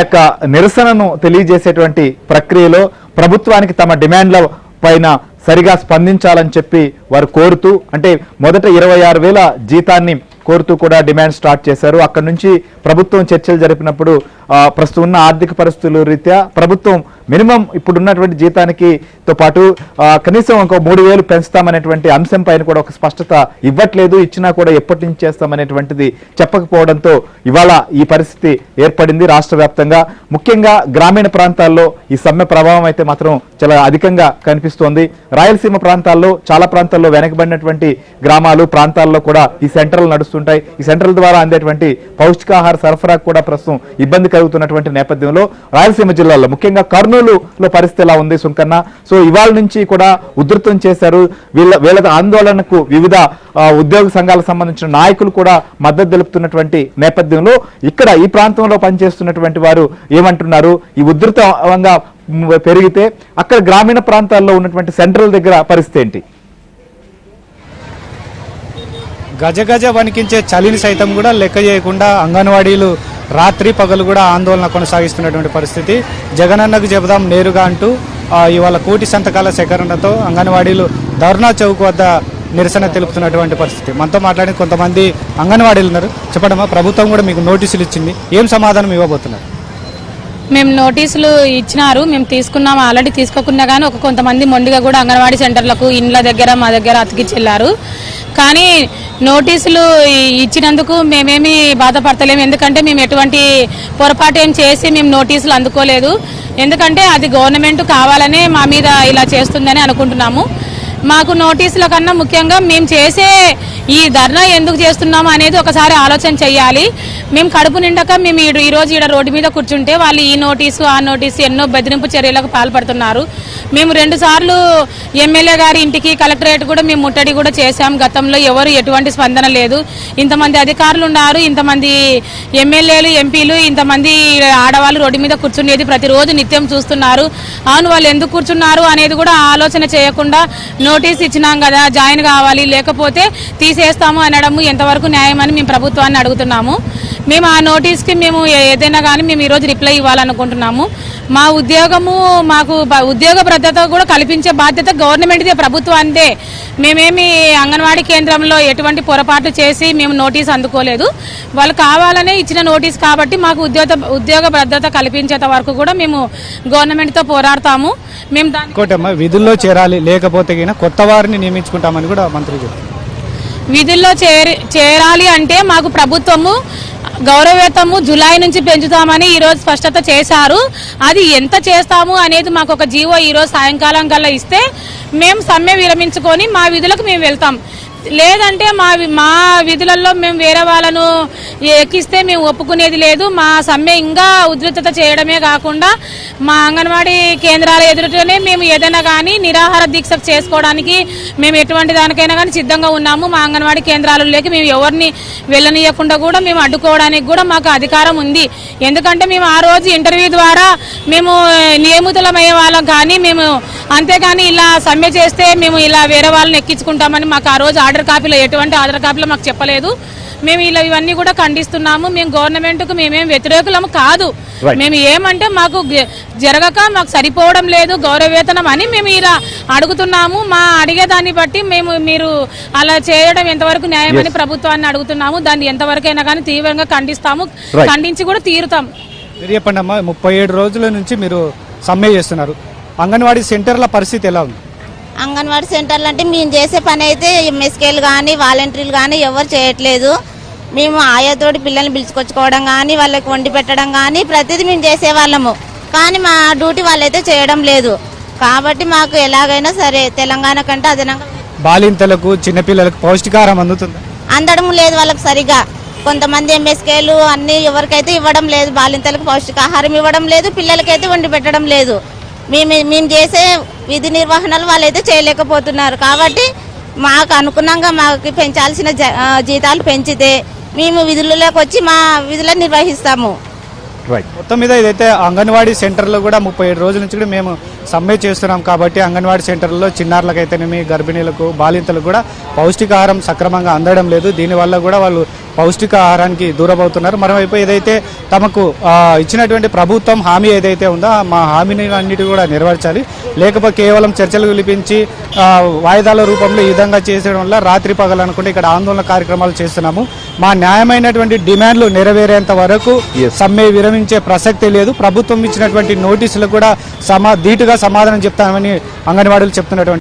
యొక్క నిరసనను తెలియజేసేటువంటి ప్రక్రియలో ప్రభుత్వానికి తమ డిమాండ్ల పైన సరిగా స్పందించాలని చెప్పి వారు కోరుతూ అంటే మొదట 26,000 జీతాన్ని కోరుతూ కూడా డిమాండ్ స్టార్ట్ చేశారు. అక్కడి నుంచి ప్రభుత్వం చర్చలు జరిపినప్పుడు ప్రస్తుతం ఉన్న ఆర్థిక పరిస్థితుల రీత్యా ప్రభుత్వం మినిమం ఇప్పుడున్నటువంటి జీతానికి తో పాటు కనీసం ఇంకో 3,000 పెంచుతామనేటువంటి అంశం పైన కూడా ఒక స్పష్టత ఇవ్వట్లేదు. ఇచ్చినా కూడా ఎప్పటి నుంచి చేస్తామనేటువంటిది చెప్పకపోవడంతో ఇవాళ ఈ పరిస్థితి ఏర్పడింది రాష్ట్ర వ్యాప్తంగా. ముఖ్యంగా గ్రామీణ ప్రాంతాల్లో ఈ సమ్మె ప్రభావం అయితే మాత్రం చాలా అధికంగా కనిపిస్తోంది. రాయలసీమ ప్రాంతాల్లో చాలా ప్రాంతాల్లో వెనకబడినటువంటి గ్రామాలు ప్రాంతాల్లో కూడా ఈ సెంటర్లు నడుస్తుంటాయి. ఈ సెంటర్ల ద్వారా అందేటువంటి పౌష్టికాహార సరఫరా కూడా ప్రస్తుతం ఇబ్బంది కలుగుతున్నటువంటి నేపథ్యంలో రాయలసీమ జిల్లాల్లో ముఖ్యంగా కర్నూలులో పరిస్థితి ఎలా ఉంది సుంకన్న? సో ఇవాళ నుంచి కూడా ఉధృతం చేశారు. వీళ్ళ ఆందోళనకు వివిధ ఉద్యోగ సంఘాలకు సంబంధించిన నాయకులు కూడా మద్దతు తెలుపుతున్నటువంటి నేపథ్యంలో ఇక్కడ ఈ ప్రాంతంలో పనిచేస్తున్నటువంటి వారు ఏమంటున్నారు? ఈ ఉధృతంగా పెరిగితే అక్కడ గ్రామీణ ప్రాంతాల్లో ఉన్నటువంటి సెంట్రల్ దగ్గర పరిస్థితి ఏంటి? గజ వణికించే చలిని సైతం కూడా లెక్క చేయకుండా అంగన్వాడీలు రాత్రి పగలు కూడా ఆందోళన కొనసాగిస్తున్నటువంటి పరిస్థితి. జగనన్నకు చెబుదాం నేరుగా అంటూ ఇవాళ 1,000,000 సంతకాల సేకరణతో అంగన్వాడీలు ధర్నా చౌక్ వద్ద నిరసన తెలుపుతున్నటువంటి పరిస్థితి. మనతో మాట్లాడిన కొంతమంది అంగన్వాడీలు ఉన్నారు. చెప్పడమా, ప్రభుత్వం కూడా మీకు నోటీసులు ఇచ్చింది, ఏం సమాధానం ఇవ్వబోతున్నారు? మేము నోటీసులు ఇచ్చినారు, మేము తీసుకున్నాము. ఆల్రెడీ తీసుకోకుండా కానీ కొంతమంది మొండిగా కూడా అంగన్వాడీ సెంటర్లకు ఇండ్ల దగ్గర మా దగ్గర అతికిచ్చెళ్ళారు. కానీ నోటీసులు ఇచ్చినందుకు మేమేమి బాధపడతలేము. ఎందుకంటే మేము ఎటువంటి పొరపాటు ఏం చేసి మేము నోటీసులు అందుకోలేదు. ఎందుకంటే అది గవర్నమెంట్ కావాలనే మా మీద ఇలా చేస్తుందని అనుకుంటున్నాము. మాకు నోటీసుల కన్నా ముఖ్యంగా మేము చేసే ఈ ధర్నా ఎందుకు చేస్తున్నాము అనేది ఒకసారి ఆలోచన చెయ్యాలి. మేము కడుపు నిండక మేము ఈరోజు ఈడ రోడ్డు మీద కూర్చుంటే వాళ్ళు ఈ నోటీసు ఆ నోటీసు ఎన్నో బెదిరింపు చర్యలకు పాల్పడుతున్నారు. మేము 2 సార్లు ఎమ్మెల్యే గారి ఇంటికి కలెక్టరేట్ కూడా మేము ముట్టడి కూడా చేశాం. గతంలో ఎవరు ఎటువంటి స్పందన లేదు. ఇంతమంది అధికారులు ఉన్నారు, ఇంతమంది ఎమ్మెల్యేలు ఎంపీలు, ఇంతమంది ఆడవాళ్ళు రోడ్డు మీద కూర్చునేది ప్రతిరోజు నిత్యం చూస్తున్నారు. అవును, వాళ్ళు ఎందుకు కూర్చున్నారు అనేది కూడా ఆలోచన చేయకుండా నోటీస్ ఇచ్చినాం కదా జాయిన్ కావాలి లేకపోతే తీసేస్తాము అనడము ఎంతవరకు న్యాయం అని మేము ప్రభుత్వాన్ని అడుగుతున్నాము. మేము ఆ నోటీస్కి మేము ఏదైనా కానీ మేము ఈరోజు రిప్లై ఇవ్వాలనుకుంటున్నాము. మా ఉద్యోగము మాకు ఉద్యోగ భద్రత కూడా కల్పించే బాధ్యత గవర్నమెంట్దే, ప్రభుత్వానిదే. మేమేమి అంగన్వాడీ కేంద్రంలో ఎటువంటి పొరపాటు చేసి మేము నోటీస్ అందుకోలేదు. వాళ్ళు కావాలనే ఇచ్చిన నోటీస్ కాబట్టి మాకు ఉద్యోగ భద్రత కల్పించేంత వరకు కూడా మేము గవర్నమెంట్తో పోరాడతాము. మేము దాని విధుల్లో చేరాలి లేకపోతే కొత్త వారిని నియమించుకుంటామని కూడా మంత్రి చెప్పారు. విధుల్లో చేరాలి అంటే మాకు ప్రభుత్వము గౌరవవేతము జులై నుంచి పెంచుతామని ఈరోజు స్పష్టత చేశారు. అది ఎంత చేస్తాము అనేది మాకు ఒక జీవో ఈరోజు సాయంకాలం కల్లా ఇస్తే మేము సమ్మె విరమించుకొని మా విధులకు మేము వెళ్తాం. లేదంటే మా విధులలో మేము వేరే వాళ్ళను ఎక్కిస్తే మేము ఒప్పుకునేది లేదు. మా సమ్మె ఇంకా ఉధృతత చేయడమే కాకుండా మా అంగన్వాడీ కేంద్రాల ఎదురుగానే మేము ఏదైనా కానీ నిరాహార దీక్ష చేసుకోవడానికి మేము ఎటువంటి దానికైనా కానీ సిద్ధంగా ఉన్నాము. మా అంగన్వాడీ కేంద్రాలలోకి మేము ఎవరిని వెళ్ళనీయకుండా కూడా మేము అడ్డుకోవడానికి కూడా మాకు అధికారం ఉంది. ఎందుకంటే మేము ఆ రోజు ఇంటర్వ్యూ ద్వారా మేము నియమితులమయ్యే వాళ్ళం, కానీ మేము అంతేగాని ఇలా సమ్మె చేస్తే మేము ఇలా వేరే వాళ్ళని ఎక్కించుకుంటామని మాకు ఆ రోజు ఆర్డర్ కాపీలో ఎటువంటి ఆర్డర్ కాపీలో మాకు చెప్పలేదు. మేము ఇలా ఇవన్నీ కూడా ఖండిస్తున్నాము. మేము గవర్నమెంట్కు మేమేం వ్యతిరేకులము కాదు. మేము ఏమంటే మాకు జరగక మాకు సరిపోవడం లేదు గౌరవవేతనం అని మేము ఇలా అడుగుతున్నాము. మా అడిగేదాన్ని బట్టి మీరు అలా చేయడం ఎంతవరకు న్యాయమని ప్రభుత్వాన్ని అడుగుతున్నాము. దాన్ని ఎంతవరకైనా కానీ తీవ్రంగా ఖండిస్తాము, ఖండించి కూడా తీరుతాం. మీరు చెప్పండి అమ్మా, 37 రోజుల నుంచి మీరు సమ్మె చేస్తున్నారు. అంగన్వాడీ సెంటర్ల పరిస్థితి ఎలా ఉంది? అంగన్వాడీ సెంటర్లు అంటే మేము చేసే పని అయితే ఎంఎస్కేలు కానీ వాలంటీర్లు కానీ ఎవరు చేయట్లేదు. మేము ఆయాతోటి పిల్లల్ని పిలుచుకొచ్చుకోవడం కానీ వాళ్ళకి వండి పెట్టడం కానీ ప్రతిదీ మేము చేసేవాళ్ళము. కానీ మా డ్యూటీ వాళ్ళైతే చేయడం లేదు. కాబట్టి మాకు ఎలాగైనా సరే తెలంగాణ కంటే అదనంగా బాలింతలకు చిన్నపిల్లలకు పౌష్టికాహారం అందుతుంది అందడం లేదు వాళ్ళకి సరిగా. కొంతమంది ఎంఎస్కేలు అన్నీ ఎవరికైతే ఇవ్వడం లేదు. బాలింతలకు పౌష్టికాహారం ఇవ్వడం లేదు, పిల్లలకైతే వండి పెట్టడం లేదు. మేము చేసే విధి నిర్వహణలు వాళ్ళైతే చేయలేకపోతున్నారు. కాబట్టి మాకు అనుగుణంగా మాకు పెంచాల్సిన జీతాలు పెంచితే మేము విధులలోకి వచ్చి మా విధులను నిర్వహిస్తాము. మొత్తం మీద ఇదైతే అంగన్వాడీ సెంటర్లో కూడా 37 రోజుల నుంచి కూడా మేము సమ్మె చేస్తున్నాం కాబట్టి అంగన్వాడీ సెంటర్లలో చిన్నారులకైతేనేమి గర్భిణీలకు బాలింతలకు కూడా పౌష్టికాహారం సక్రమంగా అందడం లేదు. దీనివల్ల కూడా వాళ్ళు పౌష్టికాహారానికి దూరమవుతున్నారు. మరోవైపు ఏదైతే తమకు ఇచ్చినటువంటి ప్రభుత్వం హామీ ఏదైతే ఉందో మా హామీని అన్నిటి కూడా నెరవేర్చాలి. లేకపోతే కేవలం చర్చలు పిలిపించి వాయిదాల రూపంలో ఈ విధంగా చేసేయడం వల్ల రాత్రి పగలు అనుకుంటే ఇక్కడ ఆందోళన కార్యక్రమాలు చేస్తున్నాము. మా న్యాయమైనటువంటి డిమాండ్లు నెరవేరేంత వరకు సమ్మె విరమించే ప్రసక్తే లేదు. ప్రభుత్వం ఇచ్చినటువంటి నోటీసులు కూడా ధీటుగా సమాధానం చెప్తామని అంగన్వాడీలు చెప్తున్నటువంటి